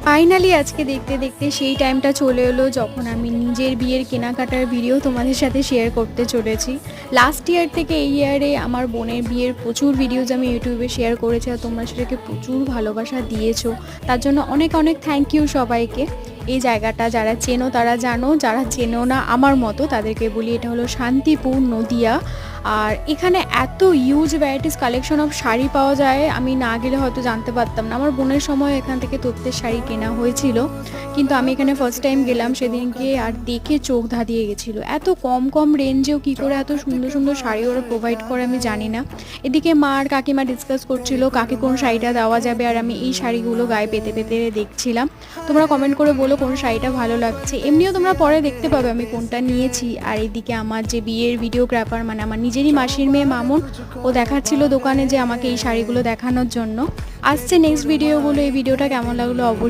Finally আজকে দেখতে দেখতে সেই টাইমটা চলে এলো যখন আমি নিজের বিয়ের কেনাকাটার ভিডিও তোমাদের সাথে শেয়ার করতে চলেছি। লাস্ট ইয়ার থেকে এই ইয়ারে আমার বোনের বিয়ের প্রচুর ভিডিওজ আমি ইউটিউবে শেয়ার করেছি, আর তোমরা সেটাকে প্রচুর ভালোবাসা দিয়েছো। তার জন্য অনেক অনেক থ্যাংক ইউ সবাইকে। এই জায়গাটা যারা চেনো তারা জানো, যারা চেনো না আমার মতো তাদেরকে বলি, এটা হলো শান্তিপুর, নদিয়া। আর এখানে এত use varieties collection of sari পাওয়া যায়, আমি না গেলে হয়তো জানতে পারতাম না। আমার বোনের সময় এখান থেকে তত্ত্বের শাড়ি কেনা হয়েছিল, কিন্তু আমি এখানে ফার্স্ট টাইম গেলাম সেদিনকে, আর দেখে চোখ ধাঁধিয়ে গেছিলো। এত কম কম রেঞ্জেও কী করে এত সুন্দর সুন্দর শাড়ি ওরা প্রোভাইড করে আমি জানি না। এদিকে মা আর কাকিমা ডিসকাস করছিল কাকে কোন শাড়িটা দেওয়া যাবে, আর আমি এই শাড়িগুলো গায়ে পেতে পেতে দেখছিলাম। তোমরা কমেন্ট করে বলো কোন শাড়িটা ভালো লাগছে। এমনিও তোমরা পরে দেখতে পাবে আমি কোনটা নিয়েছি। আর এদিকে আমার যে বিয়ের ভিডিওগ্রাফার, মানে আমার নিজেরই মাসির মেয়ে মামুন, ও দেখাচ্ছিল দোকানে যে আমাকে এই শাড়িগুলো দেখানোর জন্য। আসছে নেক্সট ভিডিওগুলো। এই ভিডিওটা কেমন লাগলো অবশ্যই